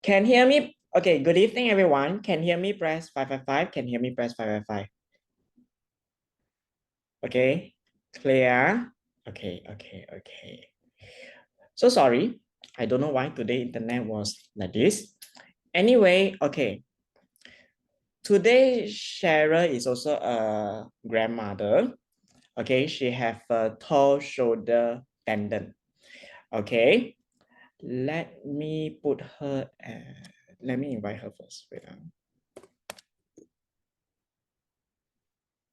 Can hear me? Okay, good evening, everyone. Can hear me? Press 555. Can hear me? Press 555. Okay, clear. Okay. So sorry. I don't know why today internet was like this. Anyway, okay. Today, Cheryl is also a grandmother. Okay, she have a toe shoulder tendon. Okay, let me put her. Let me invite her first. Wait.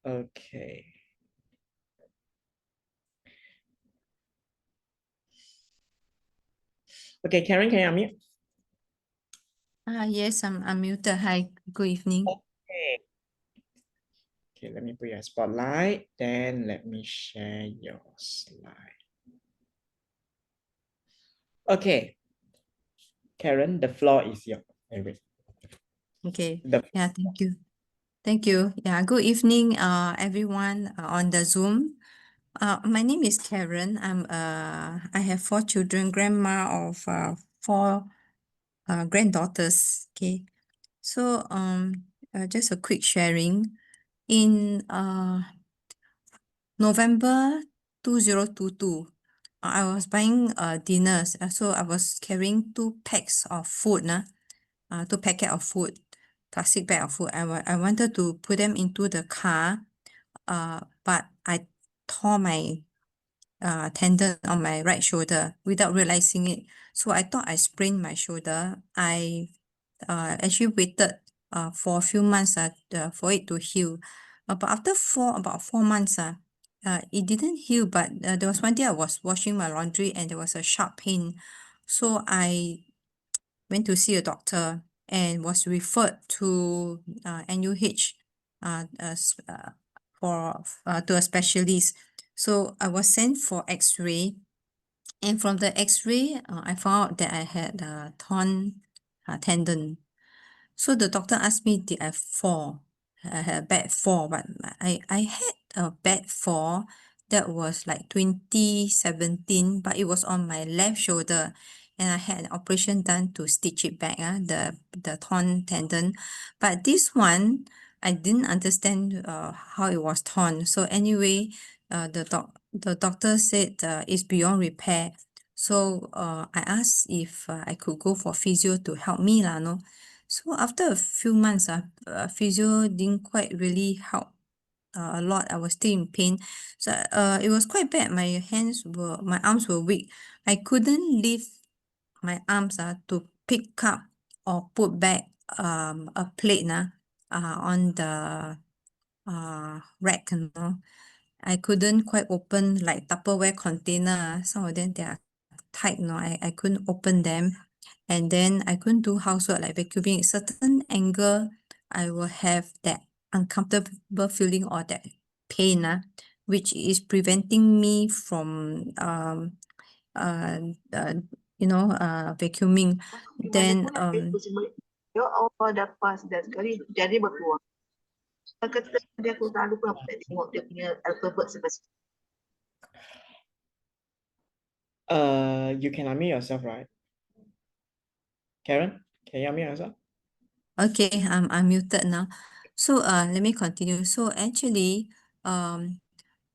Okay. Okay, Karen, can you unmute? Yes, I'm muted. Hi, good evening. Okay, let me put your spotlight. Then let me share your slide. Okay. Karen, the floor is yours. Okay. The Yeah, thank you. Thank you. Yeah, good evening, everyone on the Zoom. My name is Karen. I have 4 children, grandma of 4 granddaughters. Okay. So just a quick sharing. In November 2022, I was buying dinners. So I was carrying 2 packs of food, 2 packet of food, plastic bag of food. I wanted to put them into the car, but I tore my tendon on my right shoulder without realizing it. So I thought I sprained my shoulder. I actually waited for a few months for it to heal. But after about 4 months, it didn't heal. But there was one day I was washing my laundry and there was a sharp pain. So I went to see a doctor and was referred to NUH to a specialist. So I was sent for X-ray, and from the X-ray, I found out that I had a torn tendon. So the doctor asked me, did I fall? I had a bad fall, but I had a bad fall that was like 2017, but it was on my left shoulder, and I had an operation done to stitch it back, the torn tendon. But this one, I didn't understand how it was torn. So anyway, the doctor said it's beyond repair. So I asked if I could go for physio to help me, no? So after a few months, physio didn't quite really help a lot. I was still in pain. So it was quite bad. My arms were weak. I couldn't lift my arms to pick up or put back a plate on the rack. I couldn't quite open like Tupperware container. Some of them, they are tight. I couldn't open them. And then I couldn't do housework like vacuuming. Certain angle, I will have that uncomfortable feeling or that pain, which is preventing me from vacuuming. Then dapat sekali jadi berpeluang. Ketika dia aku selalu pun aku tak tengok dia punya alphabet sebesar. You can unmute yourself, right? Karen, can you unmute yourself? Okay, I'm muted now. So let me continue. So actually,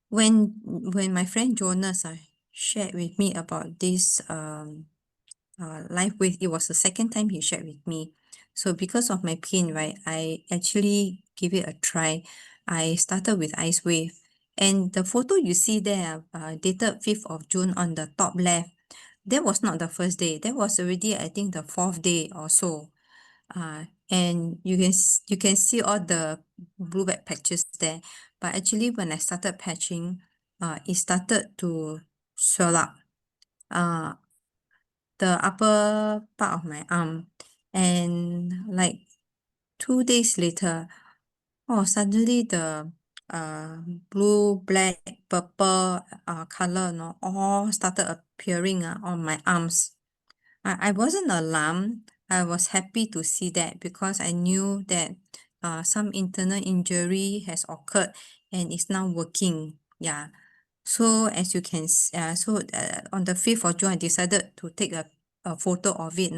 when my friend Jonas shared with me about this life with, it was the second time he shared with me. So because of my pain, right, I actually give it a try. I started with Ice Wave, and the photo you see there, dated 5th of June on the top left, that was not the first day. That was already, I think, the 4th day or so. And you can see all the blue back patches there. But actually, when I started patching, it started to swell up. The upper part of my arm, and like 2 days later, suddenly the blue, black, purple color all started appearing on my arms. I wasn't alarmed. I was happy to see that because I knew that some internal injury has occurred and is now working. Yeah. So as you can see, on the 5th of June, I decided to take a photo of it.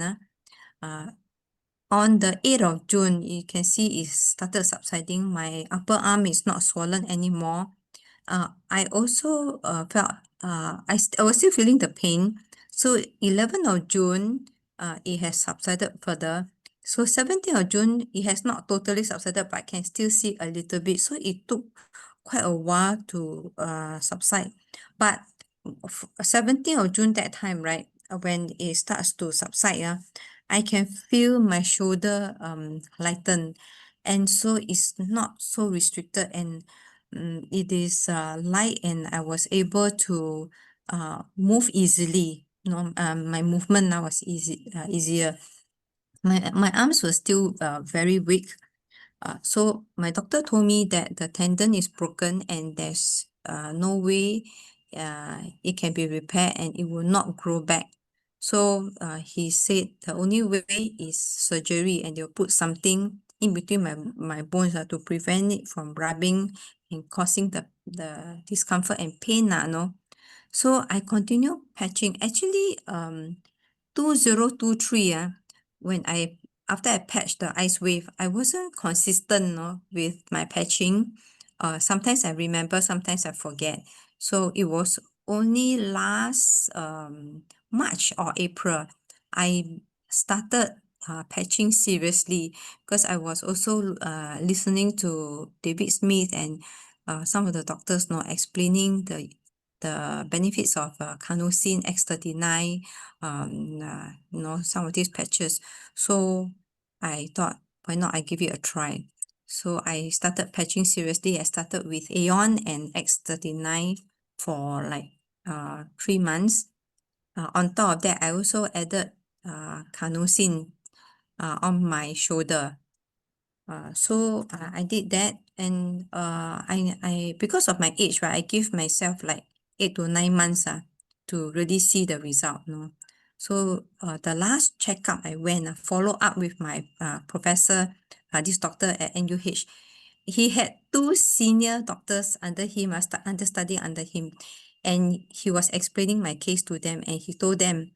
on the 8th of June, you can see it started subsiding. My upper arm is not swollen anymore. I also felt I was still feeling the pain. So 11th of June, it has subsided further. So 17th of June, it has not totally subsided, but I can still see a little bit. So it took quite a while to subside. But 17th of June, that time, right, when it starts to subside, I can feel my shoulder lighten, and so it's not so restricted, and it is light, and I was able to move easily. My movement now was easier. My arms were still very weak. So my doctor told me that the tendon is broken and there's no way it can be repaired and it will not grow back. So he said the only way is surgery, and they'll put something in between my bones to prevent it from rubbing and causing the discomfort and pain. No? So I continue patching. Actually, 2023, when after I patched the ice wave, I wasn't consistent with my patching. Sometimes I remember, sometimes I forget. So it was only last March or April, I started patching seriously, because I was also listening to David Smith and some of the doctors explaining the benefits of carnosine X39, some of these patches. So I thought, why not I give it a try? So I started patching seriously. I started with Aeon and X39 for like 3 months. On top of that, I also added carnosine on my shoulder. So I did that, and I because of my age, right, I give myself like 8 to 9 months to really see the result. So the last checkup I went, follow up with my professor, this doctor at NUH. He had 2 senior doctors under him, understudying under him, and he was explaining my case to them, and he told them,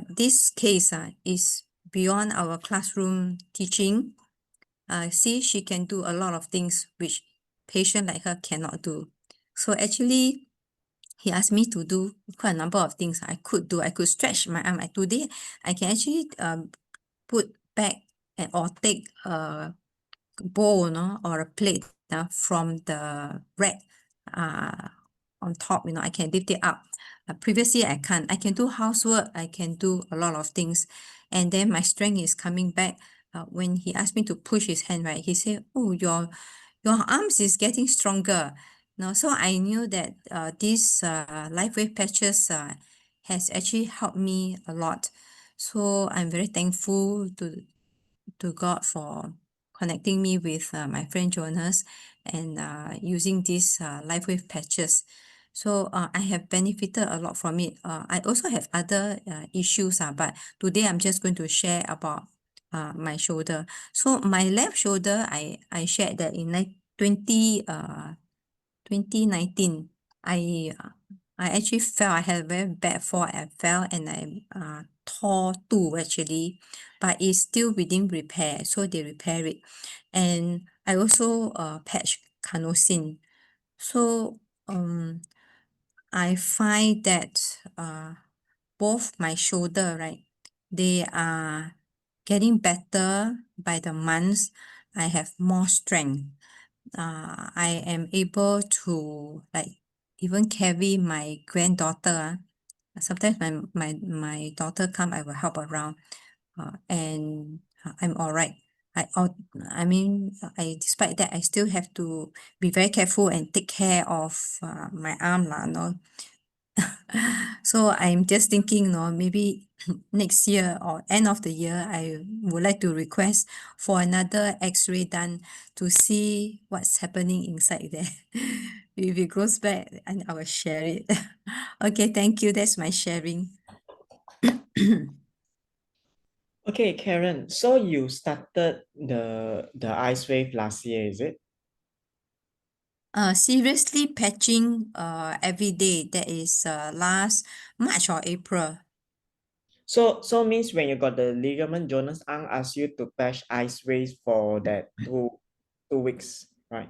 this case is beyond our classroom teaching. See, she can do a lot of things which patient like her cannot do. So actually, he asked me to do quite a number of things I could do. I could stretch my arm. Today, I can actually put back or take a bowl or a plate from the rack on top. I can lift it up. Previously, I can't. I can do housework. I can do a lot of things. And then my strength is coming back. When he asked me to push his hand, right, he said, oh, your arms is getting stronger. So I knew that these LifeWave patches has actually helped me a lot. So I'm very thankful to God for connecting me with my friend Jonas and using these LifeWave patches. So I have benefited a lot from it. I also have other issues, but today I'm just going to share about my shoulder. So my left shoulder, I shared that in 2019, I actually fell. I had a very bad fall. I fell and I tore 2 actually, but it's still within repair. So they repair it. And I also patched carnosine. So I find that both my shoulder, right, they are getting better by the months. I have more strength. I am able to like even carry my granddaughter. Sometimes my daughter come, I will help around, and I'm all right. Despite that, I still have to be very careful and take care of my arm, So I'm just thinking, maybe next year or end of the year, I would like to request for another X-ray done to see what's happening inside there. If it goes back, and I will share it. Okay, thank you. That's my sharing. Okay, Karen. So you started the ice wave last year, is it? Seriously patching every day. That is last March or April. So means when you got the ligament, Jonas Ang asked you to patch ice waves for that 2 weeks, right?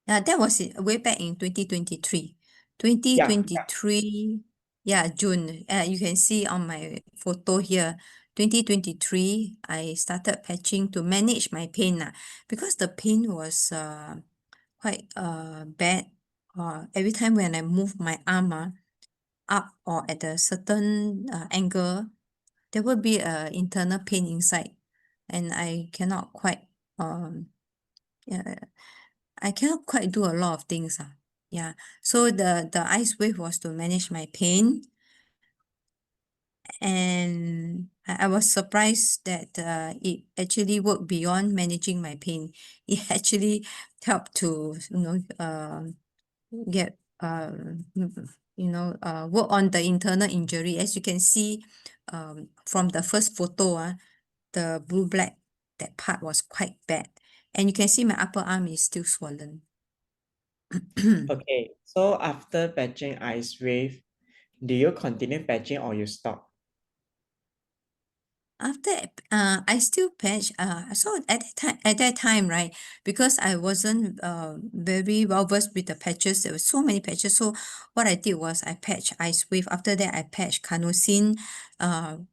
That was way back in 2023. Yeah. 2023, yeah, June. You can see on my photo here. 2023, I started patching to manage my pain because the pain was quite bad. Every time when I move my arm up or at a certain angle, there will be an internal pain inside, and I cannot quite I cannot quite do a lot of things. Yeah. So the ice wave was to manage my pain. And I was surprised that it actually worked beyond managing my pain. It actually helped to, get, work on the internal injury. As you can see from the first photo, the blue-black, that part was quite bad. And you can see my upper arm is still swollen. Okay, so after patching ice wave, do you continue patching or you stop? After I still patch so at that time, right, because I wasn't very well versed with the patches, there were so many patches. So what I did was I patched ice wave. After that I patched carnosine.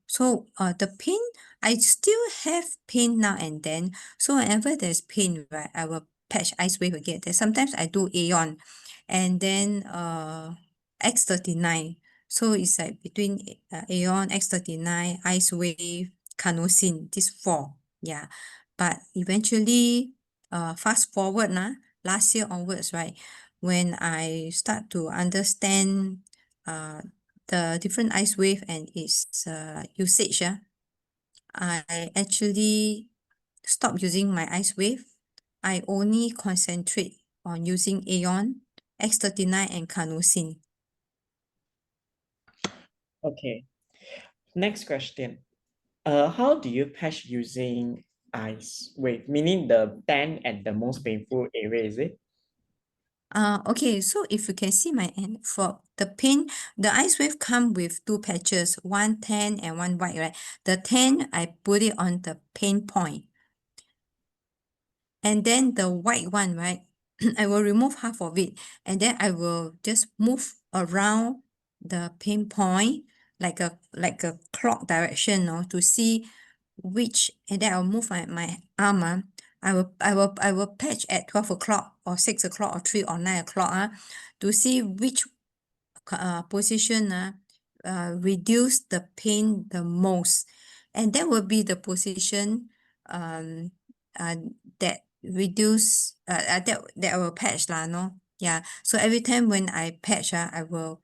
So the pain, I still have pain now and then. So whenever there's pain, right, I will patch ice wave again. Then sometimes I do Aeon, and then X39. So it's like between Aeon, X39, Ice Wave, Carnosine, these four. Yeah. But eventually, fast forward last year onwards, right? When I start to understand the different ice wave and its usage, I actually stopped using my ice wave. I only concentrate on using Aeon, X39, and Carnosine. Okay. Next question. How do you patch using ice wave? Meaning the 10 at the most painful area, is it? Okay, so if you can see my end for the pain, the ice wave come with two patches, one tan and one white, right? The tan, I put it on the pain point. And then the white one, right? I will remove half of it, and then I will just move around the pain point like a clock direction, to see which, and then I'll move my arm. I will patch at 12 o'clock or 6 o'clock or 3 or 9 o'clock to see which position reduce the pain the most, and that will be the position that reduce that I will patch no. Yeah, so every time when I patch I will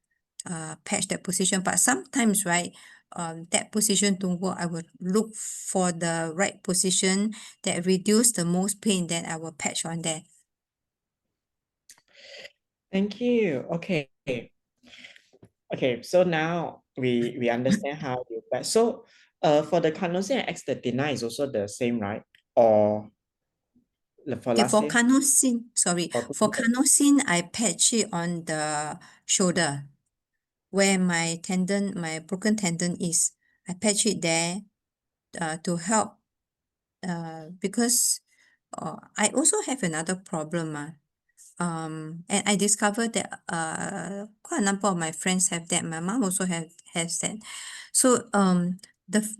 patch that position, but sometimes, right, that position don't work. I will look for the right position that reduce the most pain, then I will patch on there. Thank you. Okay. Okay, so now we understand how you patch. So for the carnosine and X39 is also the same, right? Or for Okay, last for year? for carnosine, I patch it on the shoulder where my tendon, my broken tendon is. I patch it there to help because I also have another problem. And I discovered that quite a number of my friends have that. My mom also has that. So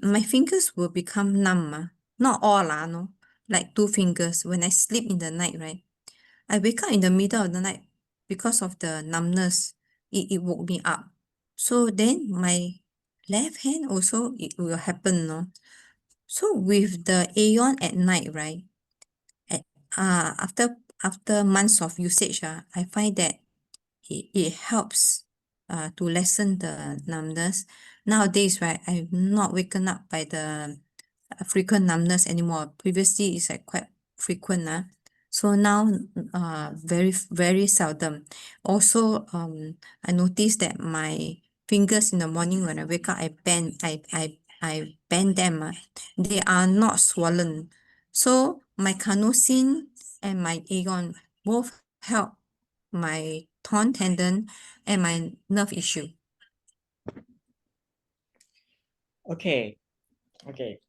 my fingers will become numb. Not all no, like 2 fingers. When I sleep in the night, right? I wake up in the middle of the night because of the numbness. It woke me up. So then my left hand also it will happen, no. So with the Aeon at night, right? After months of usage, I find that it helps to lessen the numbness. Nowadays, right, I'm not waken up by the frequent numbness anymore. Previously, it's like quite frequent. So now, very, very seldom. Also, I noticed that my fingers in the morning when I wake up, I bend them. They are not swollen. So my carnosine and my Aeon both help my torn tendon and my nerve issue. Okay. Okay.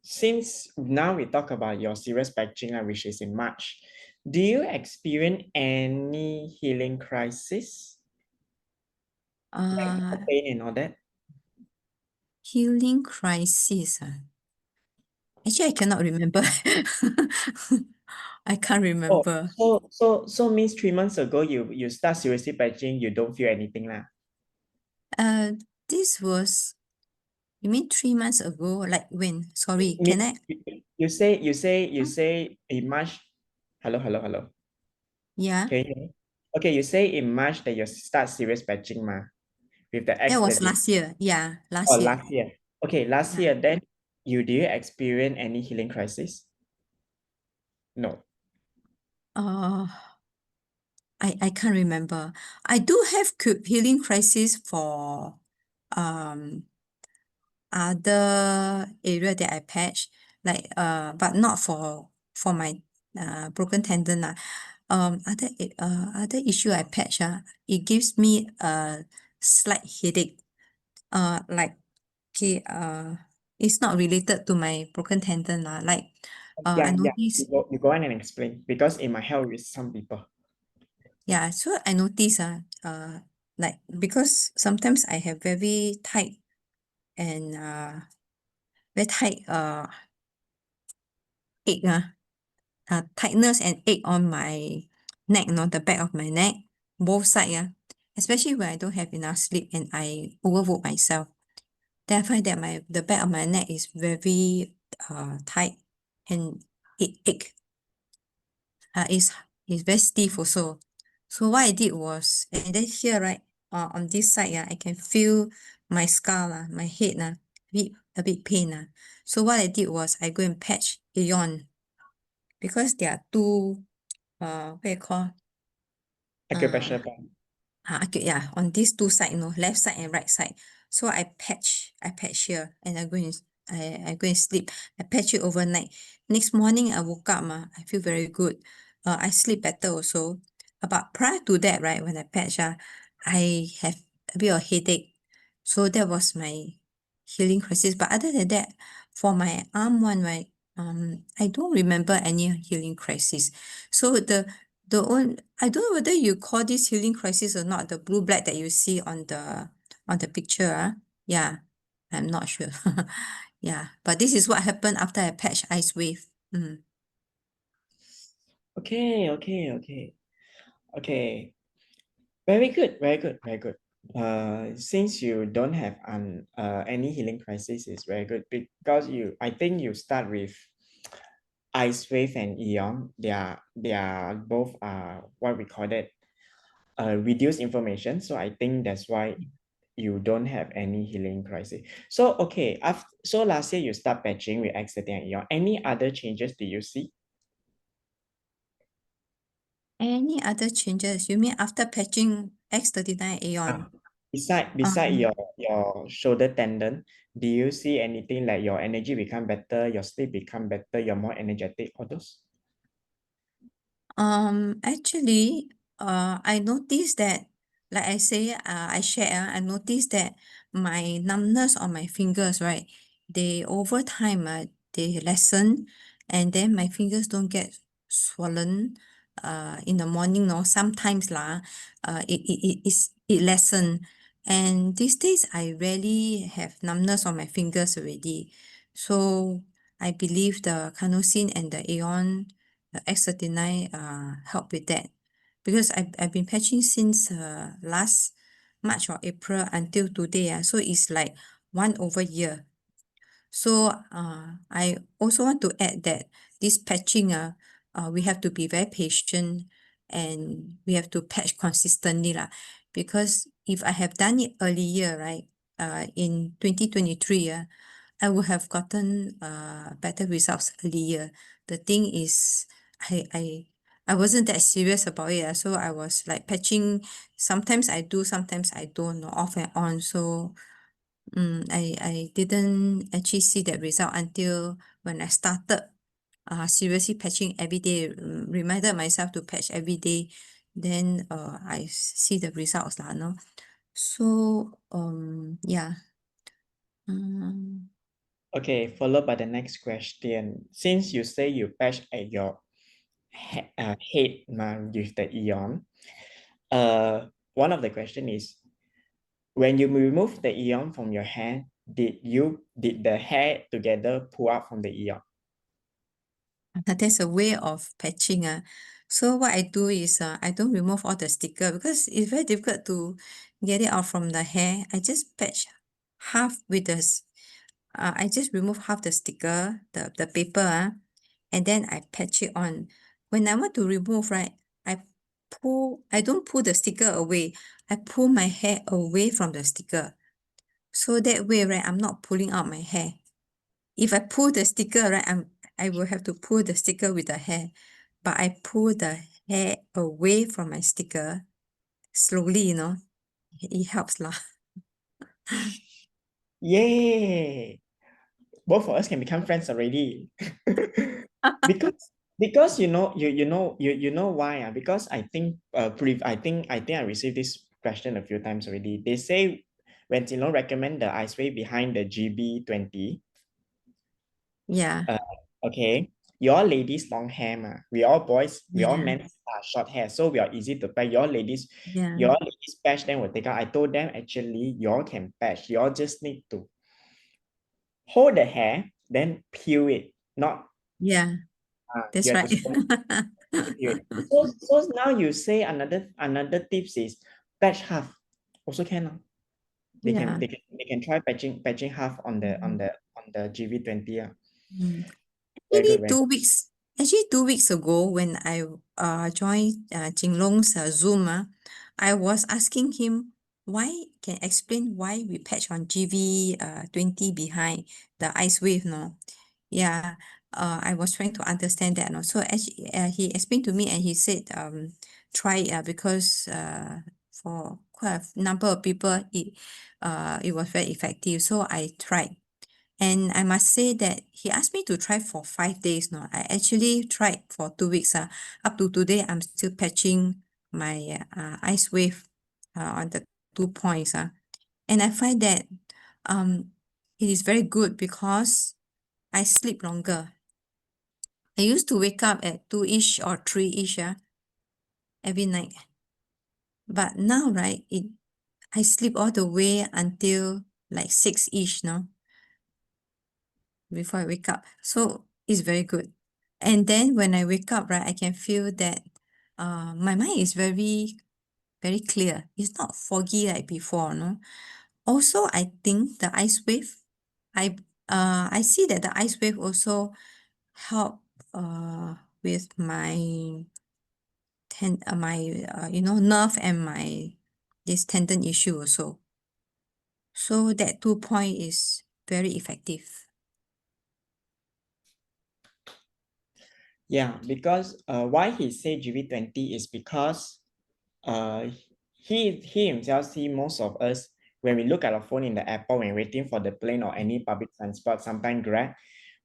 Since now we talk about your serious patching, which is in March, do you experience any healing crisis? Like pain and all that? Healing crisis. Actually, I cannot remember. I can't remember. So means 3 months ago you start seriously patching, you don't feel anything lah. This was, you mean 3 months ago? Like when? Sorry, Me- can I? You say in March. Hello. Yeah, Can you hear me? Okay, you say in March that you start serious patching ma with the that was X30. last year. Yeah, last Oh, year. last year. Okay, last Yeah. year then do you experience any healing crisis? No. I can't remember. I do have healing crisis for other area that I patch, like but not for my broken tendon lah. Other issue I patch it gives me a slight headache. Like okay, it's not related to my broken tendon lah. Like I Yeah. notice. You go on and explain because it might help with some people. Yeah, so I notice like because sometimes I have very tight and very tight ache tightness and ache on my neck, the back of my neck, both sides especially when I don't have enough sleep and I overwork myself. Then I find that the back of my neck is very tight and it ache. It's very stiff also. So what I did was, and then here, right, on this side, I can feel my skull, my head, a bit pain. So what I did was I go and patch Aeon because there are two, what you call, Acupressure point. yeah, on these two sides, left side and right side. So I patch here and I go and sleep. I patch it overnight. Next morning I woke up, I feel very good. I sleep better also. But prior to that, right, when I patch, I have a bit of headache. So that was my healing crisis. But other than that, for my arm one, right, I don't remember any healing crisis. So I don't know whether you call this healing crisis or not, the blue black that you see on the picture. Yeah, I'm not sure. Yeah, but this is what happened after I patched Ice Wave. Okay. Very good. Since you don't have any healing crisis, is very good because I think you start with Ice Wave and Eon. They are both what we call it reduced information. So I think that's why you don't have any healing crisis. So okay, so last year you start patching with X30 and Eon. Any other changes do you see? Any other changes? You mean after patching X39 Aeon? Beside your shoulder tendon, do you see anything like your energy become better, your sleep become better, you're more energetic, all those? Actually, I noticed that, like I say, I share, I noticed that my numbness on my fingers, right, they over time, they lessen, and then my fingers don't get swollen, in the morning, no, sometimes it lessen. And these days, I rarely have numbness on my fingers already. So I believe the carnosine and the Aeon X39 help with that because I've been patching since last March or April until today. So it's like 1 over year. So I also want to add that this patching, we have to be very patient and we have to patch consistently because if I have done it earlier, right, in 2023, I would have gotten better results earlier. The thing is, I wasn't that serious about it. So I was like patching. Sometimes I do, sometimes I don't, off and on. So I didn't actually see that result until when I started seriously patching every day, reminded myself to patch every day. Then I see the results no. So, yeah. Okay, followed by the next question. Since you say you patch at your head with the ion, one of the question is, when you remove the ion from your hair, did the hair together pull out from the ion? There's a way of patching. So what I do is I don't remove all the sticker because it's very difficult to get it out from the hair. I just patch half with I just remove half the sticker, the paper, and then I patch it on. When I want to remove, right, I don't pull the sticker away. I pull my hair away from the sticker. So that way, right, I'm not pulling out my hair. If I pull the sticker, right, I will have to pull the sticker with the hair. But I pull the hair away from my sticker slowly, it helps lah. Yay! Both of us can become friends already. because you know why? Because I think I received this question a few times already. They say when Jinlong recommend the ice way behind the GB20. Yeah. Okay, your ladies long hair ma. We all boys, we all Yeah. men short hair, so we are easy to patch. Your ladies patch then will take out. I told them actually you all can patch. You all just need to hold the hair, then peel it. Not That's you have right. to peel it. So now you say another tips is patch half. Also can. They can try patching half on the GV20. Very Maybe good. 2 weeks. Actually, 2 weeks ago when I joined Jinlong's Zoom, I was asking him can explain why we patch on GV20 behind the ice wave, no? Yeah, I was trying to understand that, no? So actually, he explained to me and he said, try it because for quite a number of people, it was very effective. So I tried. And I must say that he asked me to try for 5 days. No, I actually tried for 2 weeks. Up to today, I'm still patching my ice wave on the 2 points. And I find that it is very good because I sleep longer. I used to wake up at 2-ish or 3-ish every night. But now, right, I sleep all the way until like 6-ish, no? Before I wake up. So it's very good. And then when I wake up, right, I can feel that my mind is very, very clear. It's not foggy like before, no? Also, I think the ice wave, I see that the ice wave also help with my nerve and my this tendon issue also. So that 2 point is very effective. Yeah, because why he say GV20 is because he himself see most of us when we look at our phone in the airport when waiting for the plane or any public transport, sometimes Grab,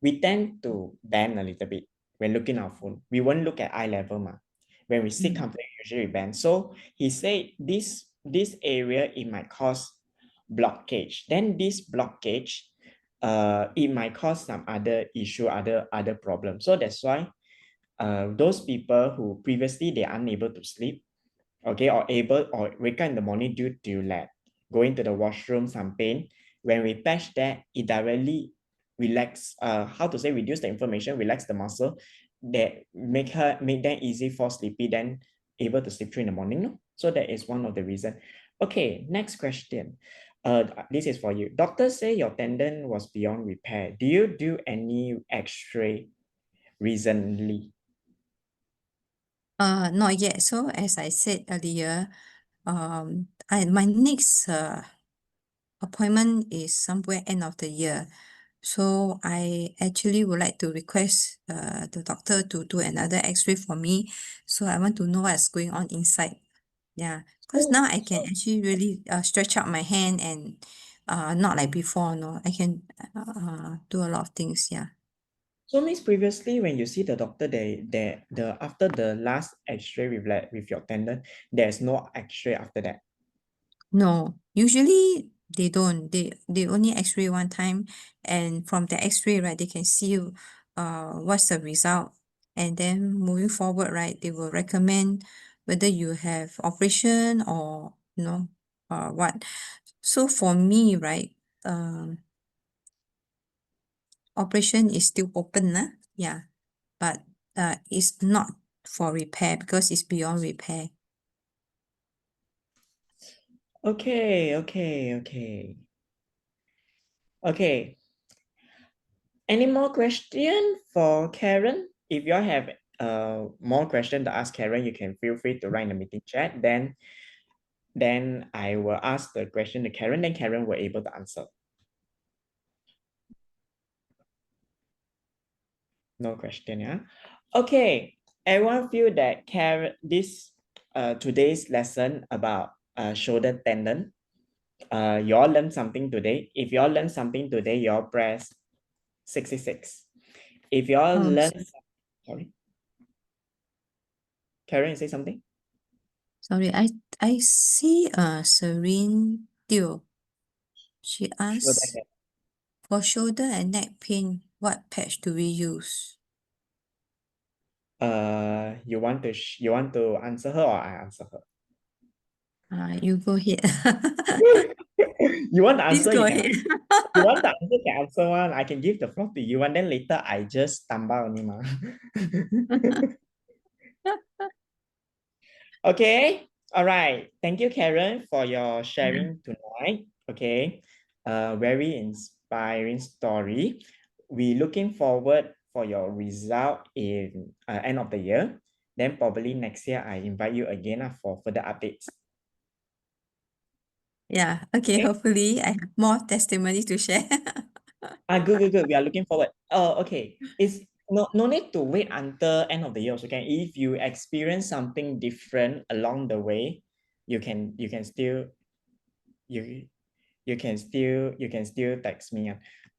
we tend to bend a little bit when looking at our phone. We won't look at eye level ma. When we sit comfortably, usually we bend. So he said this area it might cause blockage. Then this blockage, it might cause some other issue, other problems. So that's why those people who previously they are unable to sleep, okay, or wake up in the morning due to going to the washroom, some pain, when we patch that, it directly reduce the inflammation, relax the muscle, that make them easy for sleepy, then able to sleep through in the morning. No? So that is one of the reason. Okay, next question. This is for you. Doctors say your tendon was beyond repair. Do you do any X-ray recently? Not yet. So as I said earlier, my next appointment is somewhere end of the year. So I actually would like to request the doctor to do another X-ray for me. So I want to know what's going on inside. Yeah, because now I can actually really stretch out my hand and not like before. No, I can do a lot of things. Yeah. So means previously when you see the doctor, after the last X-ray with your tendon, there's no X-ray after that. No, Usually they don't. They only X-ray one time, and from the X-ray, right, they can see what's the result, and then moving forward, right, they will recommend whether you have operation or what. So for me, right, operation is still open, yeah, but it's not for repair because it's beyond repair. Okay, okay, okay. Okay. Any more question for Karen? If you all have more question to ask Karen, you can feel free to write in the meeting chat. Then I will ask the question to Karen, then Karen will able to answer. No question, yeah? Okay, everyone feel that Karen, this today's lesson about shoulder tendon, you all learned something today. If you all learned something today, you all press 66. If you all learned, sorry. Karen, you say something? Sorry, I see Serene Teo. She asked for shoulder and neck pain, what patch do we use? You want to answer her or I answer her? You go ahead. You want to Please answer? go You can. ahead. You want the answer? Can answer one. I can give the floor to you, and then later I just stumble only, ma. Okay. All right. Thank you, Karen, for your sharing tonight. Okay. Very inspiring story. We looking forward for your result in end of the year. Then probably next year I invite you again for further updates. Yeah, okay, hopefully I have more testimonies to share. Good. We are looking forward. Okay. It's no need to wait until end of the year also can. If you experience something different along the way, you can still text me.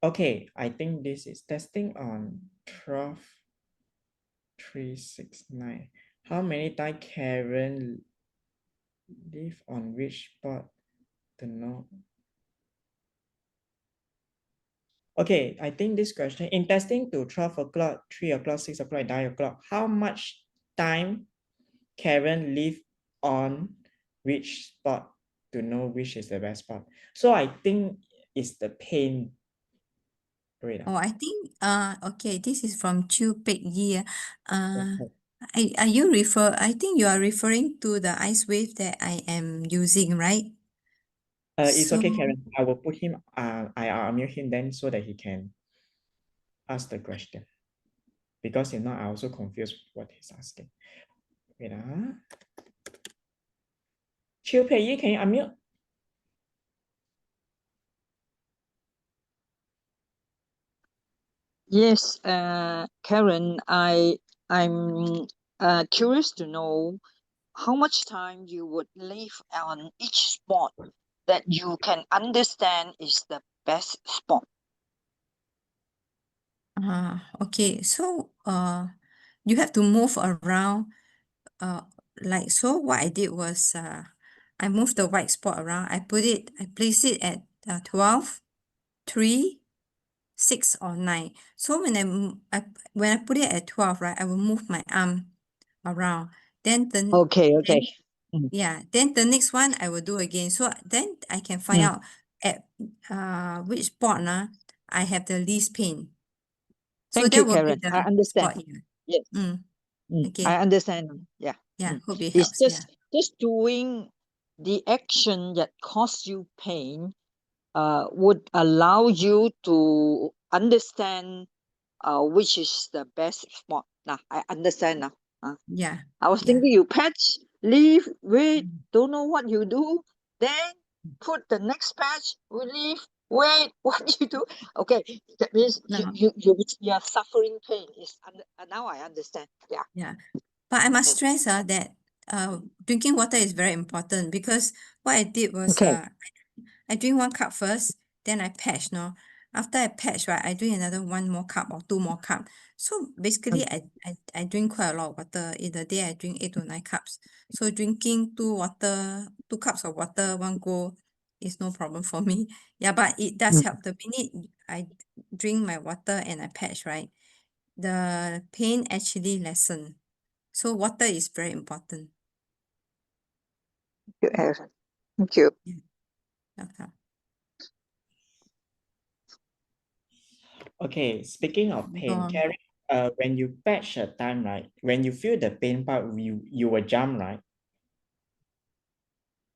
Okay, I think this is testing on 12,369. How many times Karen live on which spot to know? Okay, I think this question in testing to 12 o'clock, 3 o'clock, 6 o'clock, 9 o'clock, how much time Karen live on which spot to know which is the best spot? So I think it's the pain. Wait, Oh, I think okay, this is from Chu Pek Yi. okay. I think you are referring to the ice wave that I am using, right? It's okay, So- Karen. I will put him, I'll unmute him then so that he can ask the question. Because if not, I also confused what he's asking. Wait, Chiu Pei Yi, can you unmute? Yes, Karen, I'm curious to know how much time you would leave on each spot that you can understand is the best spot. Okay, so you have to move around. Like so what I did was I moved the white spot around. I placed it at 12, 3, 6 or 9. So when I put it at 12, right, I will move my arm around. Then Okay. yeah, then the next one I will do again. So then I can find out at which spot I have the least pain. So Thank that you, will be Karen. the I understand. spot here. Yes. Okay. I understand. Yeah. Yeah, hope it It's helps. just doing the action that causes you pain would allow you to understand which is the best spot. Now I understand now. Yeah. I was Yeah. thinking you patch, leave, wait, don't know what you do, then put the next patch, relief, wait, what you do. Okay, that means No. you are suffering pain. Now I understand. Yeah. Yeah. But I must stress that drinking water is very important because what I did was Okay. I drink 1 cup first, then I patch, no. After I patch, right, I drink another 1 more cup or 2 more cup. So basically I drink quite a lot of water. In a day I drink 8 to 9 cups. So drinking 2 cups of water, 1 go it's no problem for me. Yeah, but it does help. The minute I drink my water and I patch, right, the pain actually lessen. So water is very important. Thank you, Aaron. Thank you. Okay. Okay, speaking of pain, on. Karen, when you patch a time, right? When you feel the pain part, you will jump, right?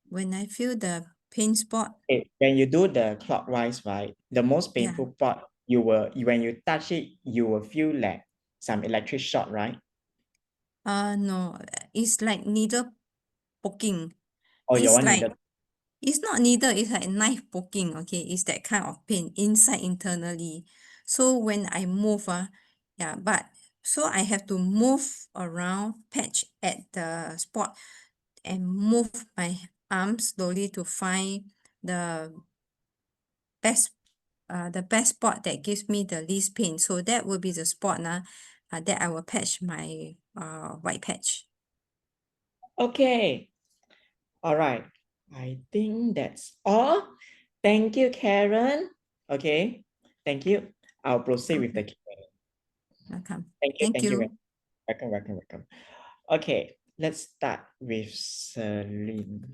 When I feel the pain spot, Okay, when you do the clockwise, right? The most Yeah. painful part, when you touch it, you will feel like some electric shock, right? no, it's like needle poking. Or you It's want like, needle. it's not needle, it's like knife poking, okay? It's that kind of pain inside internally. So when I move, yeah, but so I have to move around, patch at the spot and move my arms slowly to find the best spot that gives me the least pain. So that will be the spot that I will patch my white patch. Okay. All right. I think that's all. Thank you, Karen. Okay. Thank you. I'll proceed with the Q&A. Okay. Thank you. Thank Thank you. you. Welcome. Okay, let's start with Celine.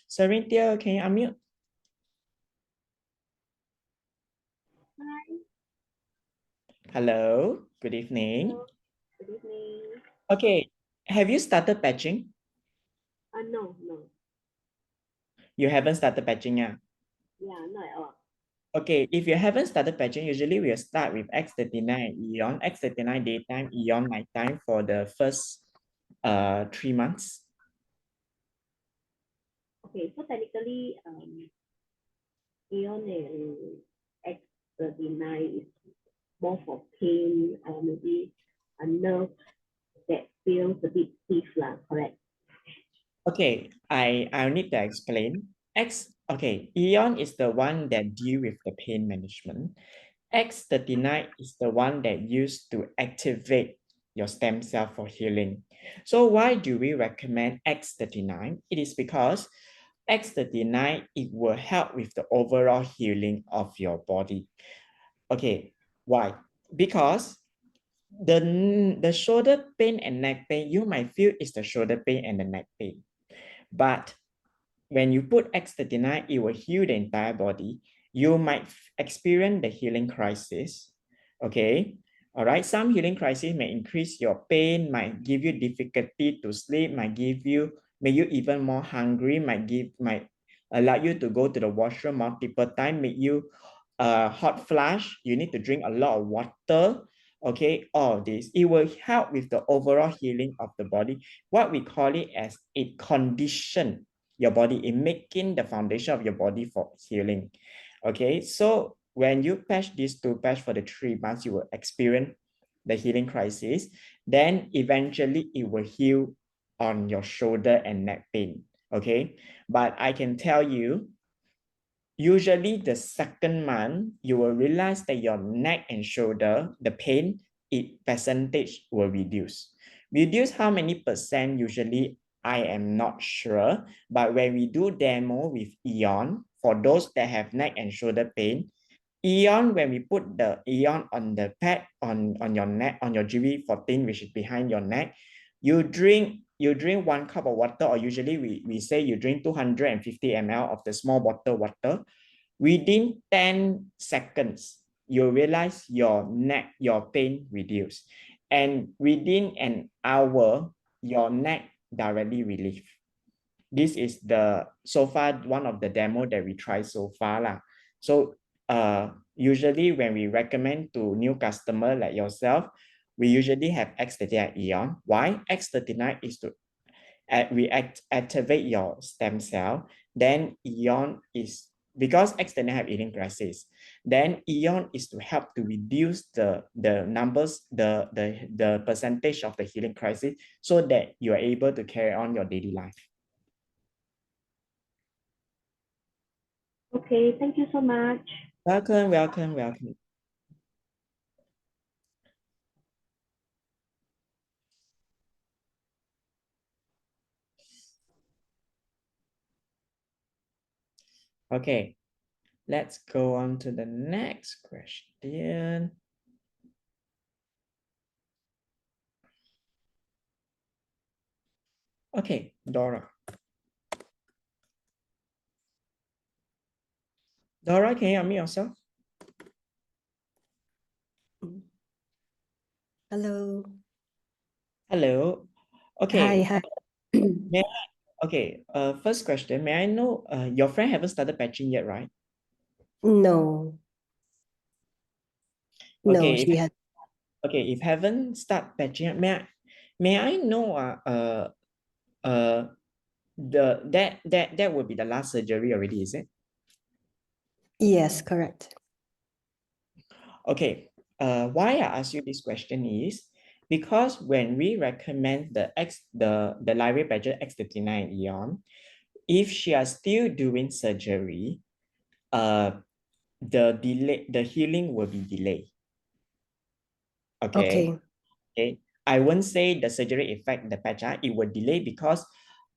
Celine, can you unmute? Hi. Hello, good evening. Hello. Good evening. Okay, have you started patching? No. You haven't started patching, yeah? Yeah, not at all. Okay, if you haven't started patching, usually we'll start with X39 Eon, X39 daytime, Eon nighttime for the first 3 months. Okay, so technically, Eon and X39 is more for pain or maybe a nerve that feels a bit stiff, correct? Okay, I'll need to explain. Eon is the one that deal with the pain management. X39 is the one that used to activate your stem cell for healing. So why do we recommend X39? It is because X39, it will help with the overall healing of your body. Okay, why? Because the shoulder pain and neck pain, you might feel it's the shoulder pain and the neck pain. But when you put X39, it will heal the entire body. You might experience the healing crisis. Okay. All right. Some healing crisis may increase your pain, might give you difficulty to sleep, might make you even more hungry, might allow you to go to the washroom multiple times, make you hot flush. You need to drink a lot of water. Okay, all this, it will help with the overall healing of the body. What we call it as a condition your body in making the foundation of your body for healing. Okay, so when you patch these two patch for the 3 months, you will experience the healing crisis. Then eventually it will heal on your shoulder and neck pain. Okay, but I can tell you, usually the second month, you will realize that your neck and shoulder, the pain, percentage will reduce. Reduce how many percent? Usually, I am not sure. But when we do demo with Eon, for those that have neck and shoulder pain, Eon, when we put the Eon on the pad on your neck, on your GV14, which is behind your neck, you drink 1 cup of water, or usually we say you drink 250 ml of the small bottle water. Within 10 seconds, you realize your pain reduced. And within an hour, your neck directly relief. This is so far one of the demo that we tried so far. So usually when we recommend to new customer like yourself, we usually have X39 Eon. Why? X39 is to activate your stem cell. Then Eon is because X39 have healing crisis. Then Eon is to help to reduce the numbers, the percentage of the healing crisis, so that you are able to carry on your daily life. Okay, thank you so much. Welcome. Okay, let's go on to the next question. Okay, Dora. Dora, can you unmute yourself? Hello. Hello. Okay. Hi. Okay. First question. May I know your friend haven't started patching yet, right? No. No, Okay. she has. Okay. If haven't start patching yet, may I know that would be the last surgery already, is it? Yes, correct. Okay. Why I ask you this question is because when we recommend the library patcher X39 Eon, if she are still doing surgery, the healing will be delayed. Okay. Okay. I won't say the surgery affect the patch. It will delay because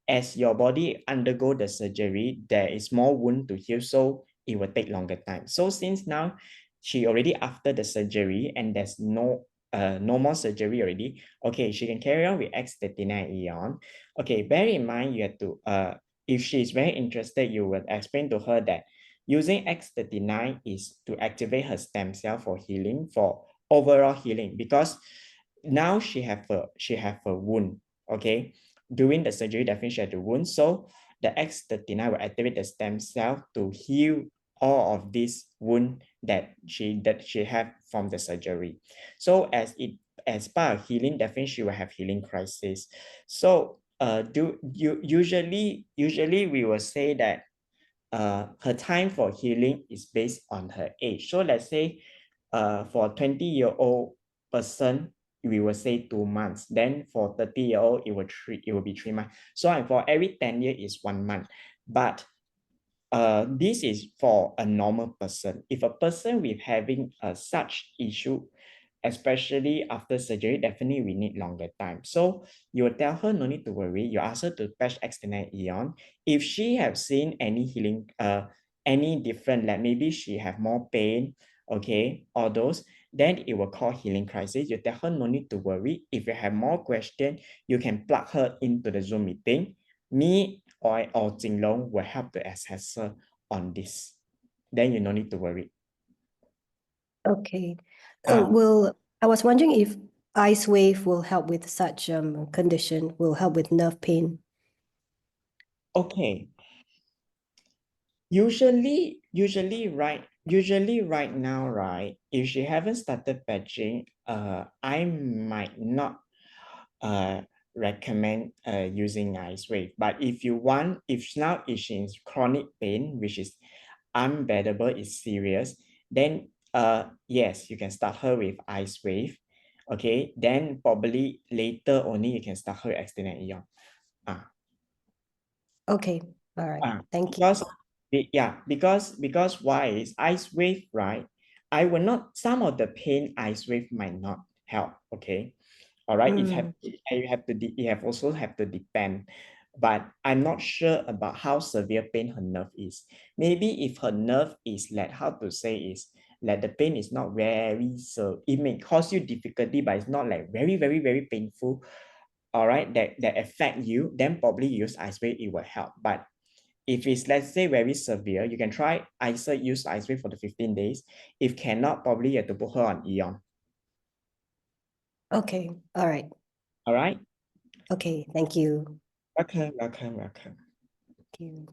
as your body undergo the surgery, there is more wound to heal, so it will take longer time. So since now she already after the surgery and there's no more surgery already, okay, she can carry on with X39 Eon. Okay, bear in mind you have to if she's very interested, you will explain to her that using X39 is to activate her stem cell for healing, for overall healing, because now she have a wound. Okay, during the surgery, definitely she had a wound, so the X39 will activate the stem cell to heal all of this wound that she had from the surgery. So as part of healing, definitely she will have healing crisis. So usually we will say that her time for healing is based on her age. So let's say for 20-year-old person, we will say 2 months. Then for 30-year-old, it will be 3 months. So and for every 10 years is 1 month. But this is for a normal person. If a person with having such issue, especially after surgery, definitely we need longer time. So you will tell her no need to worry. You ask her to patch external Eon. If she have seen any healing, any different, like maybe she have more pain, okay, all those, then it will call healing crisis. You tell her no need to worry. If you have more question, you can plug her into the Zoom meeting. Me or Jinlong will help to assess her on this. Then you no need to worry. Okay. I was wondering if ice wave will help with such condition, will help with nerve pain. Okay. Usually right now, right, if she haven't started patching, I might not recommend using ice wave. But if you want, if she's in chronic pain, which is unbearable, is serious, then yes, you can start her with ice wave. Okay, then probably later only you can start her with extended Eon. Okay. All right. Thank you. Because why is ice wave, right? I will not, some of the pain ice wave might not help. Okay, all right. You also have to depend, but I'm not sure about how severe pain her nerve is. Maybe if her nerve is like, how to say, is like the pain is not very, so it may cause you difficulty, but it's not like very very painful, all right, that affect you, then probably use ice wave, it will help. But if it's, let's say, very severe, you can try use ice wave for the 15 days. If cannot, probably you have to put her on Eon. Okay. All right. All right. Okay. Thank you. Welcome. Thank you.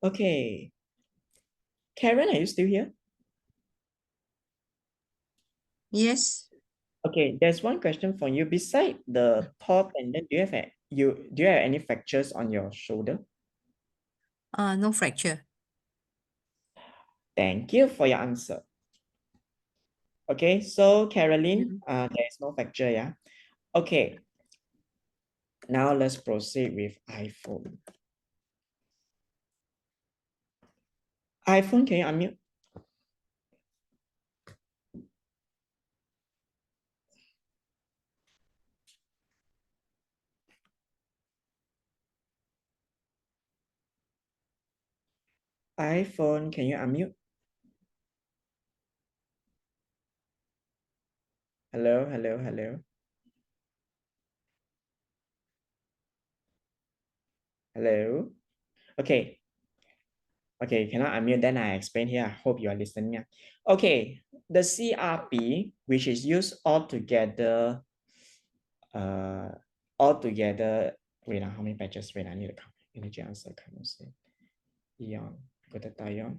Okay. Karen, are you still here? Yes. Okay, there's one question for you. Beside the top tendon, do you have any fractures on your shoulder? No fracture. Thank you for your answer. Okay, so Caroline, there is no fracture, yeah? Okay. Now let's proceed with iPhone. iPhone, can you unmute? iPhone, can you unmute? Hello, hello, hello. Hello. Okay. Okay, cannot unmute, then I explain here. I hope you are listening. Okay, the CRP, which is used altogether, wait, how many patches? Wait, I need to count. Energy answer, Ion, glutathione,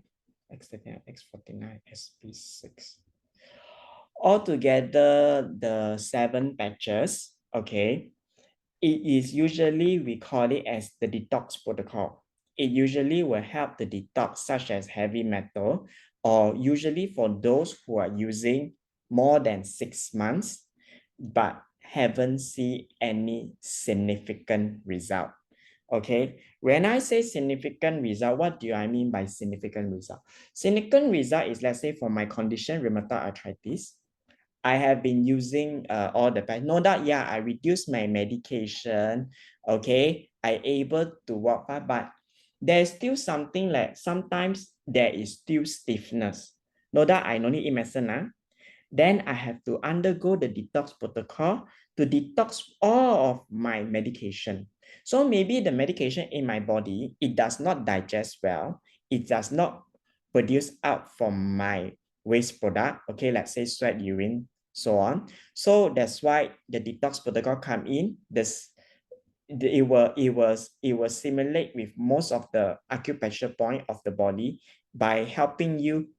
X39, X49, SP6. Altogether, the 7 patches, okay, it is usually, we call it as the detox protocol. It usually will help the detox such as heavy metal, or usually for those who are using more than 6 months, but haven't seen any significant result. Okay, when I say significant result, what do I mean by significant result? Significant result is, let's say for my condition, rheumatoid arthritis, I have been using all the time. No doubt, yeah, I reduced my medication. Okay, I able to walk, but there's still something like sometimes there is still stiffness. No doubt, I no need medicine. Then I have to undergo the detox protocol to detox all of my medication. So maybe the medication in my body, it does not digest well. It does not produce out from my waste product. Okay, let's say sweat, urine, so on. So that's why the detox protocol come in. It will simulate with most of the acupressure point of the body by helping you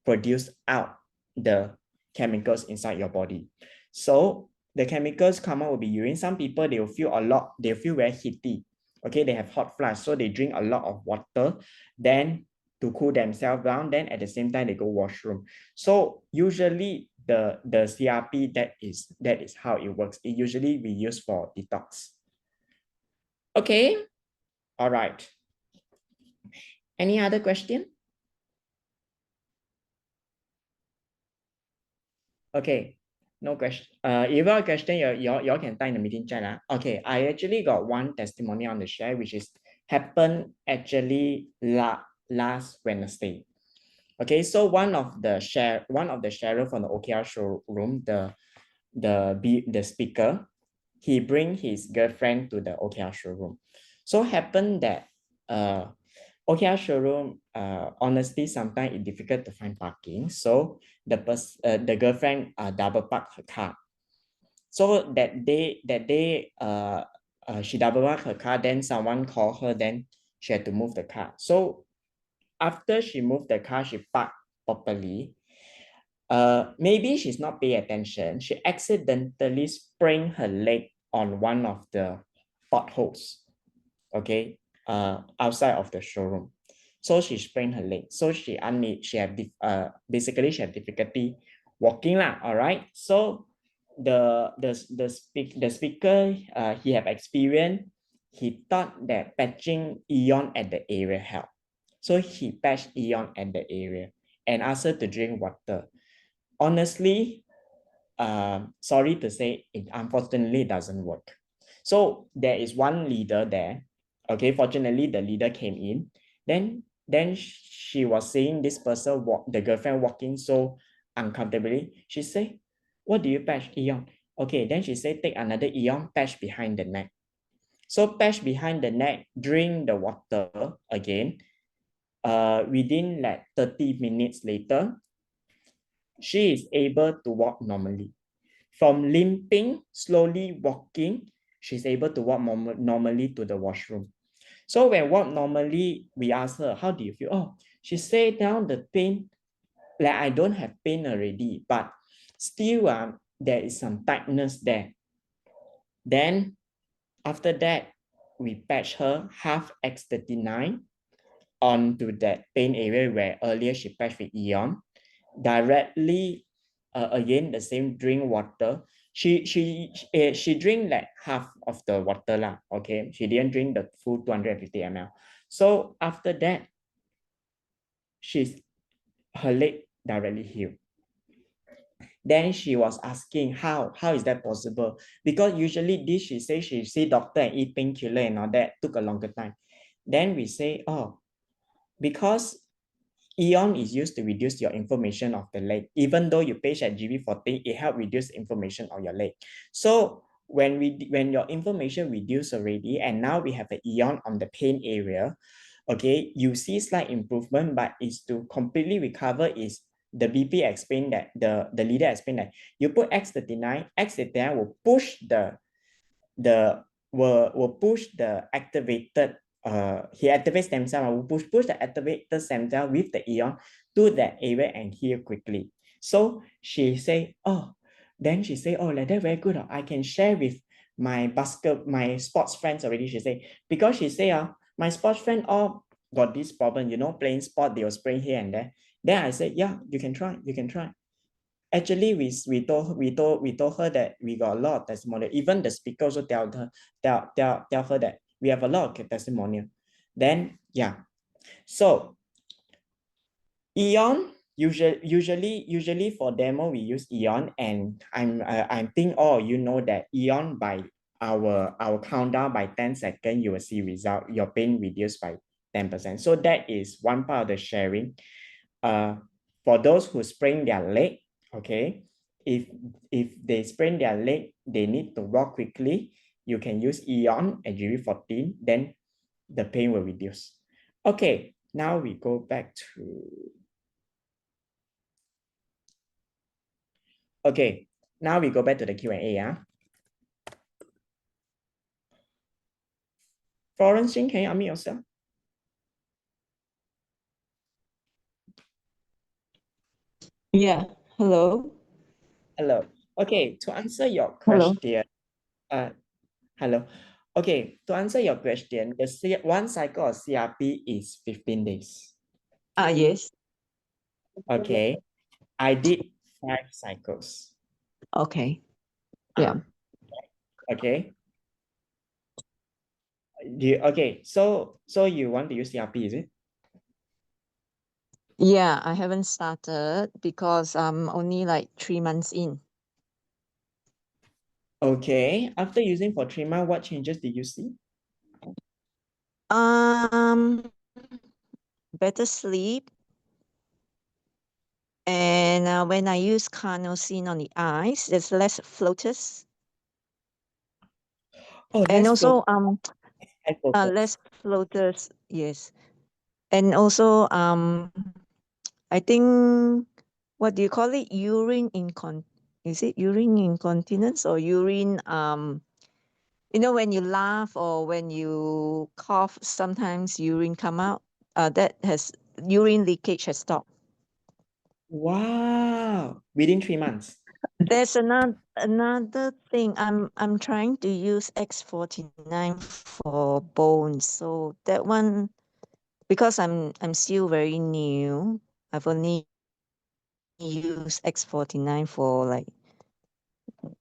produce out the chemicals inside your body. So the chemicals come out will be urine. Some people, they will feel a lot, they feel very heaty. Okay, they have hot flash, so they drink a lot of water, then to cool themselves down, then at the same time they go washroom. So usually the CRP, that is how it works. It usually we use for detox. Okay, all right. Any other question? Okay, no question. If you have a question, you can type in the meeting chat. Okay, I actually got one testimony on the share, which is happened actually last Wednesday. Okay, so one of the sharer from the OKR showroom, the speaker, he bring his girlfriend to the OKR showroom. So happened that OKR showroom, honestly, sometimes it's difficult to find parking. So the girlfriend double parked her car. So that day, she double parked her car. Then someone called her. Then she had to move the car. So after she moved the car, she parked properly. Maybe she's not paying attention. She accidentally sprained her leg on one of the potholes. Okay, outside of the showroom. So she sprained her leg. So basically she had difficulty walking lah. All right. So the speaker he have experience. He thought that patching ion at the area helped. So he patched ion at the area and asked her to drink water. Honestly, sorry to say, it unfortunately doesn't work. So there is one leader there. Okay, fortunately the leader came in. Then she was seeing this person the girlfriend walking so uncomfortably. She said, "What do you patch, Eon?" Okay, then she said, "Take another Eon, patch behind the neck." So patch behind the neck, drink the water again. Within like 30 minutes later, she is able to walk normally. From limping, slowly walking, she's able to walk normally to the washroom. So when walk normally, we ask her, "How do you feel?" Oh, she said, "Now the pain, like I don't have pain already, but still there is some tightness there." Then after that, we patch her half X39 onto that pain area where earlier she patched with Eon. Directly, again, the same, drink water. She drink like half of the water lah. Okay, she didn't drink the full 250 ml. So after that, her leg directly healed. Then she was asking how is that possible? Because usually this, she say she see doctor and eat painkiller and all that, took a longer time. Then we say, oh, because Eon is used to reduce your inflammation of the leg. Even though you pay GB14, it helps reduce inflammation of your leg. So when your inflammation reduce already, and now we have an Eon on the pain area, okay, you see slight improvement, but is to completely recover is the BP explained that, the leader explained that you put X39 will push will push the activated he activates stem cell, will push the activated stem cell with the Eon to that area and heal quickly. So she say, oh, like that very good. I can share with my sports friends already. She say, because she say, my sports friend all got this problem, playing sport, they will sprain here and there. Then I said, yeah, you can try. Actually, we told her that we got a lot of testimonial. Even the speaker also tell her that we have a lot of testimonial. Then yeah, so Eon usually for demo we use Eon, and I'm think that Eon by our countdown by 10 seconds you will see result, your pain reduced by 10%. So that is one part of the sharing. For those who sprain their leg, okay, if they sprain their leg, they need to walk quickly, you can use Eon at GB14, then the pain will reduce. Okay, now we go back to, okay, now we go back to the Q&A. Florence, can you unmute yourself? Yeah, hello. Hello. Okay, to answer your question, hello. Okay, to answer your question, the one cycle of CRP is 15 days. Yes. Okay, I did 5 cycles. Okay. Yeah. Okay. Okay, so you want to use CRP, is it? Yeah, I haven't started because I'm only like 3 months in. Okay, after using for 3 months, what changes did you see? Better sleep. And when I use carnosine on the eyes, there's less floaters. Oh, And less also floaters. less floaters, yes. And also I think, what do you call it? Is it urine incontinence or urine when you laugh or when you cough, sometimes urine come out. That has urine leakage has stopped. Wow, within 3 months. There's another thing. I'm trying to use X49 for bones. So that one, because I'm still very new, I've only used X49 for like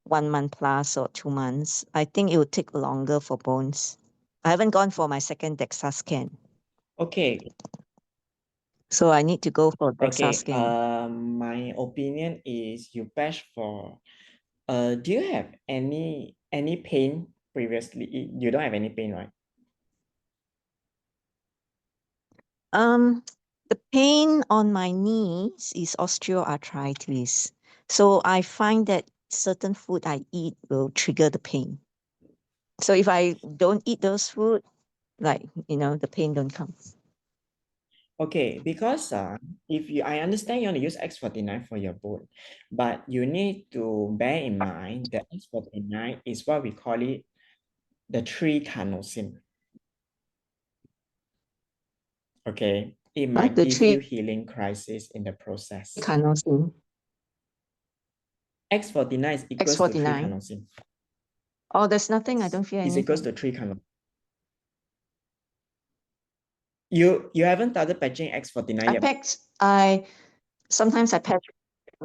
1 month plus or 2 months. I think it will take longer for bones. I haven't gone for my second DEXA scan. Okay. So I need to go for DEXA Okay. scan. My opinion is you patch for. Do you have any pain previously? You don't have any pain, right? The pain on my knees is osteoarthritis. So I find that certain food I eat will trigger the pain. So if I don't eat those food, like, the pain don't come. Okay, because I understand you want to use X49 for your bone, but you need to bear in mind that X49 is what we call it the 3-carnosine. Okay, it might give you healing crisis in the process. Carnosine. X49 is equals to 3-carnosine. Oh, there's nothing. I don't feel anything. It's equals to 3-carnosine. You haven't started patching X49 yet? Sometimes I patch.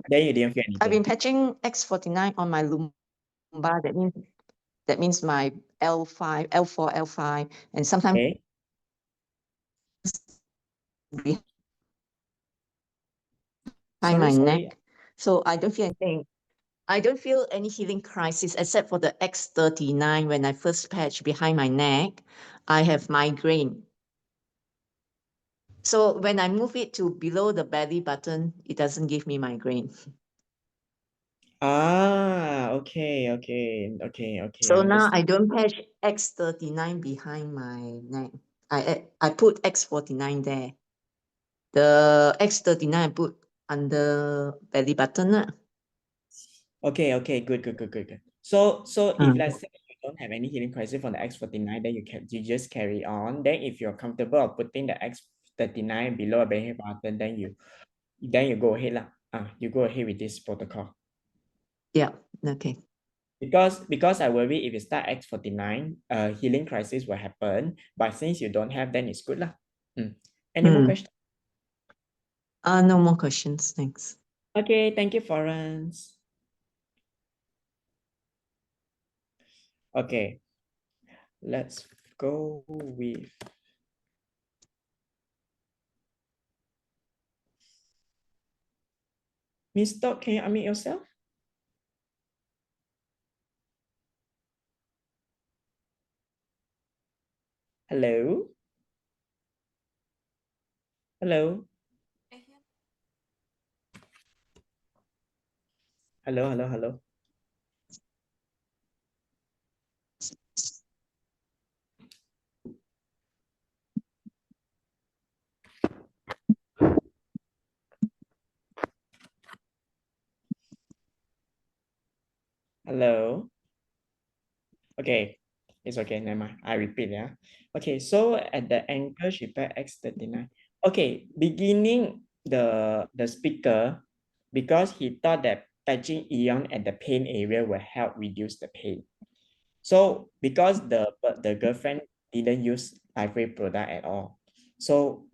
Then you didn't feel anything. I've been patching X49 on my lumbar. That means my L5, L4, L5, and sometimes behind my neck. So I don't feel anything. I don't feel any healing crisis except for the X39. When I first patch behind my neck, I have migraine. So when I move it to below the belly button, it doesn't give me migraine. Okay. So now Understood. I don't patch X39 behind my neck. I put X49 there. The X39 I put under belly button. Okay, good. So if Mm. let's say you don't have any healing crisis from the X49, then you just carry on. Then if you're comfortable of putting the X39 below a belly button, then you go ahead lah. You go ahead with this protocol. Yeah, okay. Because I worry if you start X49, healing crisis will happen. But since you don't have, then it's good lah. Any more questions? No more questions, thanks. Okay, thank you, Florence. Okay, let's go with Miss Dot. Can you unmute yourself? Hello? Hello? Hello? Hello? Okay, it's okay, never mind. I repeat, yeah. Okay, so at the ankle, she paired X39. Okay, beginning the speaker, because he thought that patching ion at the pain area will help reduce the pain. So because the girlfriend didn't use ivory product at all, so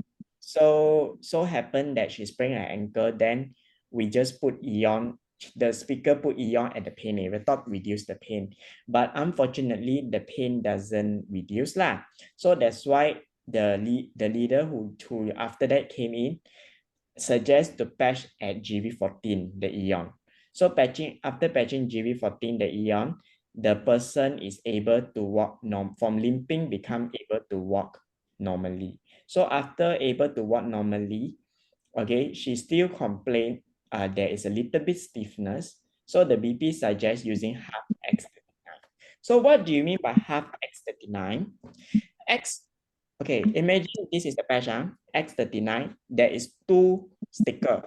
happened that she sprained her ankle, then we just put ion. The speaker put ion at the pain area, thought reduce the pain, but unfortunately the pain doesn't reduce lah. So that's why the leader who after that came in suggests to patch at GV14 the ion. So after patching GV14 the ion, the person is able to walk from limping become able to walk normally. So after able to walk normally, okay, she still complained there is a little bit stiffness. So the BP suggests using half X39. So what do you mean by half X39? Okay, imagine this is the patch, X39. There is 2 stickers.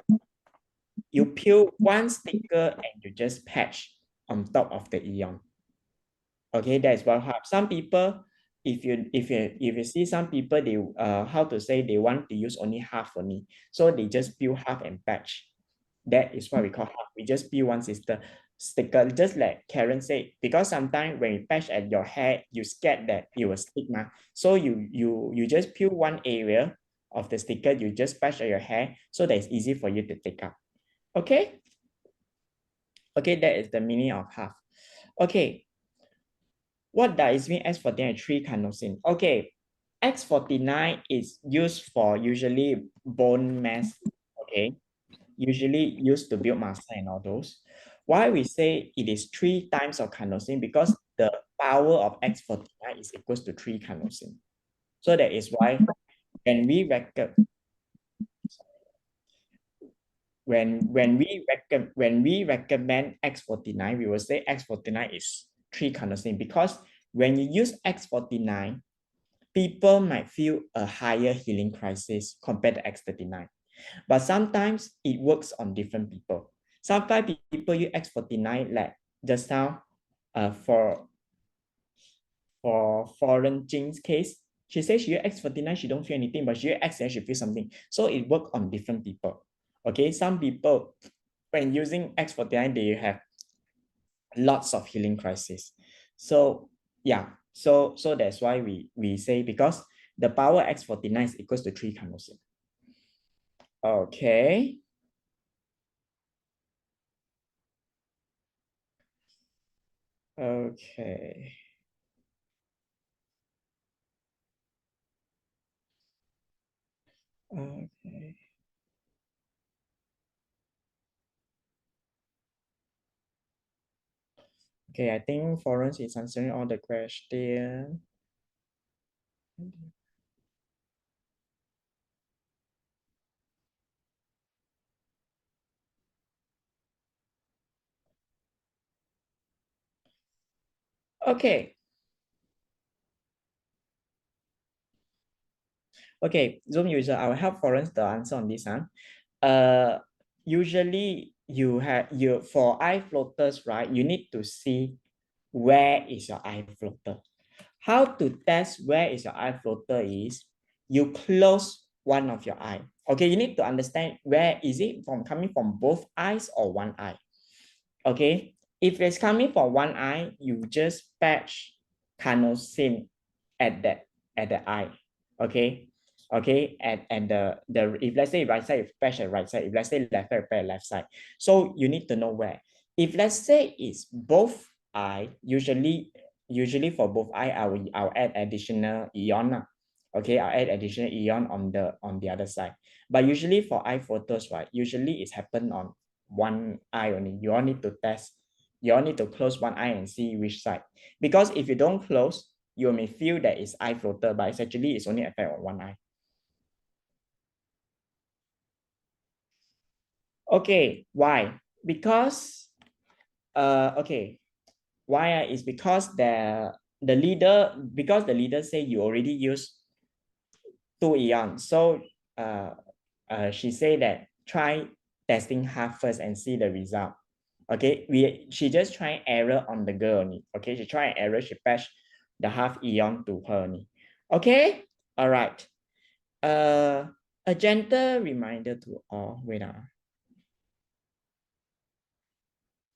You peel 1 sticker and you just patch on top of the ion. Okay, that's what happens. Some people, if you see some people, they how to say, they want to use only half only, so they just peel half and patch. That is what we call half. We just peel 1 sticker, just like Karen said, because sometimes when you patch at your hair, you scared that it will stick, so you just peel 1 area of the sticker, you just patch at your hair, so that it's easy for you to take out. Okay, that is the meaning of half. Okay, what does it mean X49 3 carnosine? Okay, X49 is used for usually bone mass, okay, usually used to build muscle and all those. Why we say it is 3 times of carnosine? Because the power of X49 is equals to 3 carnosine. So that is why when we recommend X49, we will say X49 is 3 carnosine, because when you use X49, people might feel a higher healing crisis compared to X39. But sometimes it works on different people. Sometimes people use X49, like just now, for foreign Jin's case, she says she use X49, she don't feel anything, but she use X and she feels something. So it works on different people. Okay, some people, when using X49, they have lots of healing crisis. So yeah, so that's why we say, because the power X49 is equals to 3 carnosine. Okay. Okay. Okay. Okay, I think Florence is answering all the questions. Okay. Okay, Zoom user, I will help Florence to answer on this one. Usually you for eye floaters, right? You need to see where is your eye floater. How to test where is your eye floater is you close one of your eye. Okay, you need to understand where is it coming from both eyes or one eye. Okay, if it's coming from one eye, you just patch carnosine at the eye. Okay. Okay, and the if let's say right side, you patch at right side. If let's say left side, patch left side. So you need to know where. If let's say it's both eye, usually for both eye, I'll add additional ion. Okay, I'll add additional ion on the other side. But usually for eye photos, right? Usually it's happen on one eye only. You all need to test. You all need to close one eye and see which side. Because if you don't close, you may feel that it's eye floater, but it's actually it's only effect on one eye. Okay, why? Because okay, why is because the leader say you already use 2 ions. So she say that try testing half first and see the result. Okay, she just try error on the girl only. Okay, she try error, she patch the half ion to her only. Okay, all right. A gentle reminder to all. Wait a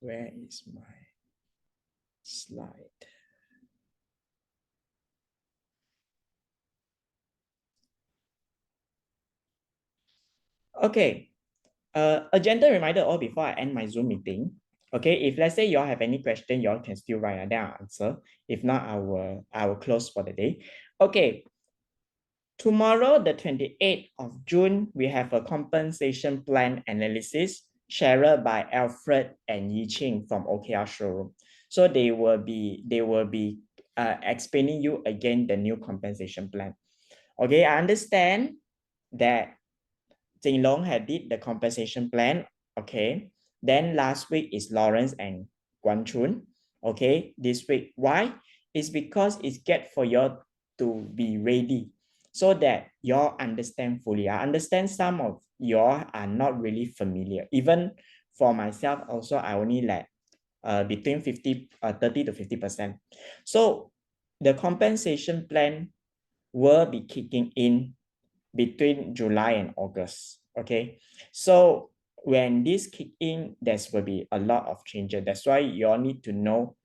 Where is my slide? Okay, a gentle reminder all before I end my Zoom meeting. Okay, if let's say you all have any question, you all can still write and then I'll answer. If not, I will close for the day. Okay, tomorrow, the 28th of June, we have a compensation plan analysis shared by Alfred and Yi Ching from OKR showroom. So they will be explaining you again the new compensation plan. Okay, I understand that Jinlong had did the compensation plan. Okay, then last week is Lawrence and Guan Chun. Okay, this week why? It's because it's get for you to be ready so that you all understand fully. I understand some of you all are not really familiar. Even for myself also, I only like between 30 to 50%. So the compensation plan will be kicking in between July and August. Okay, so when this kick in, there will be a lot of changes. That's why you all need to know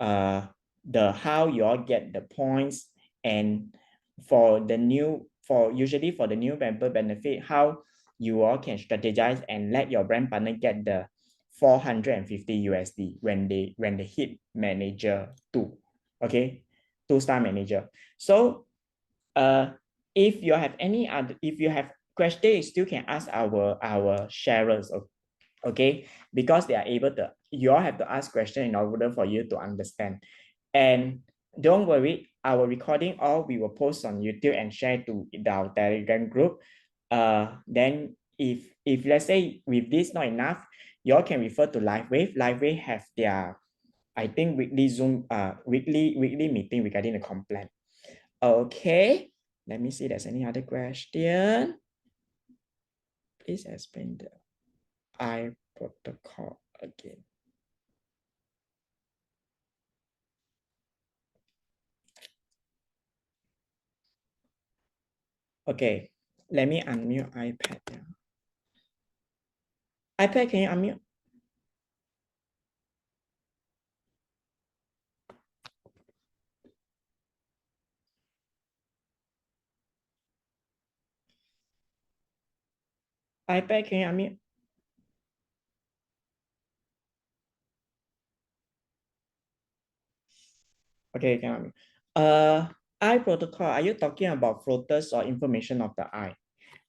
how you all get the points, and usually for the new member benefit, how you all can strategize and let your brand partner get the 450 USD when they hit manager 2. Okay, 2-star manager. So if you have question, you still can ask our sharers. Okay, because they are able to, you all have to ask question in order for you to understand. And don't worry, our recording all we will post on YouTube and share to our Telegram group. Then if let's say with this not enough, you all can refer to LiveWave. LiveWave have their, I think, weekly Zoom weekly meeting regarding the complaint. Okay, let me see if there's any other question. Please explain the I protocol again. Okay, let me unmute iPad now. iPad, can you unmute? iPad, can you unmute? Okay, can unmute. Eye protocol, are you talking about floaters or information of the eye?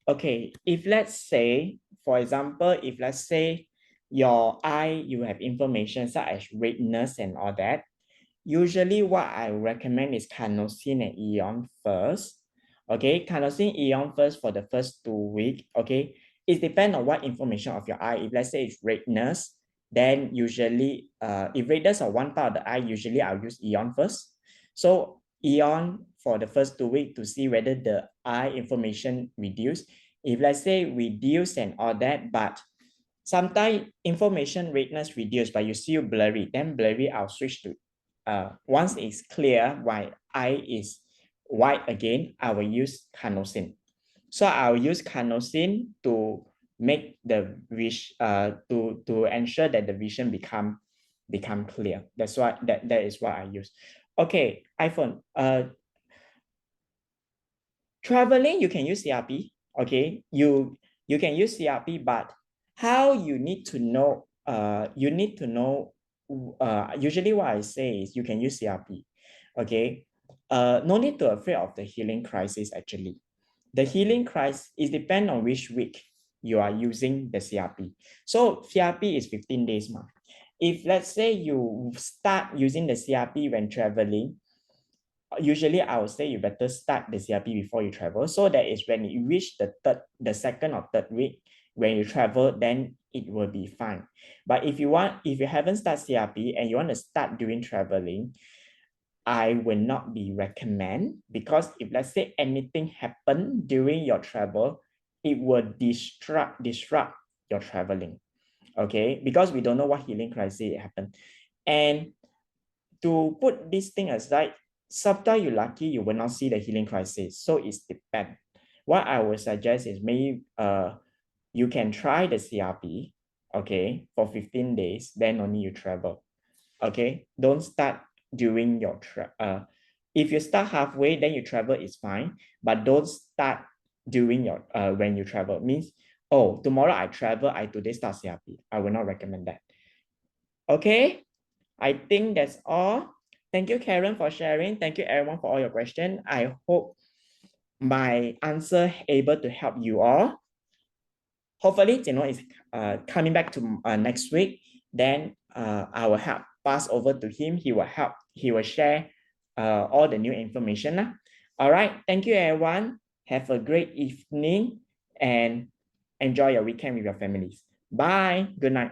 Okay, if let's say, for example, if let's say your eye, you have information such as redness and all that, usually what I recommend is carnosine and ion first. Okay, carnosine ion first for the first 2 weeks. Okay, it depends on what information of your eye. If let's say it's redness, then usually if redness of one part of the eye, usually I'll use Eon first. So Eon for the first 2 weeks to see whether the eye inflammation reduce. If let's say reduce and all that, but sometimes information redness reduce, but you still blurry, then blurry I'll switch to once it's clear, while eye is white again, I will use carnosine. So I'll use carnosine to make the to ensure that the vision become clear. That's why that is what I use. Okay, iPhone. Traveling, you can use CRP. Okay, you can use CRP, but how you need to know? Usually what I say is you can use CRP. Okay, no need to afraid of the healing crisis. Actually, the healing crisis is depend on which week you are using the CRP. So CRP is 15 days. If let's say you start using the CRP when traveling, usually I would say you better start the CRP before you travel. So that is when you reach the second or third week when you travel, then it will be fine. But if you haven't started CRP and you want to start during traveling, I will not be recommend, because if let's say anything happen during your travel, it will disrupt your traveling. Okay, because we don't know what healing crisis happened. And to put this thing aside, sometimes you're lucky you will not see the healing crisis. So it's depend. What I would suggest is maybe you can try the CRP, okay, for 15 days, then only you travel. Okay, don't start during your if you start halfway, then you travel is fine, but don't start during your when you travel. Means, oh, tomorrow I travel, I today start CRP. I will not recommend that. Okay, I think that's all. Thank you, Karen, for sharing. Thank you, everyone, for all your questions. I hope my answer able to help you all. Hopefully, Jinlong is coming back to next week. Then I will help pass over to him. He will help. He will share all the new information. All right. Thank you, everyone. Have a great evening and enjoy your weekend with your families. Bye. Good night.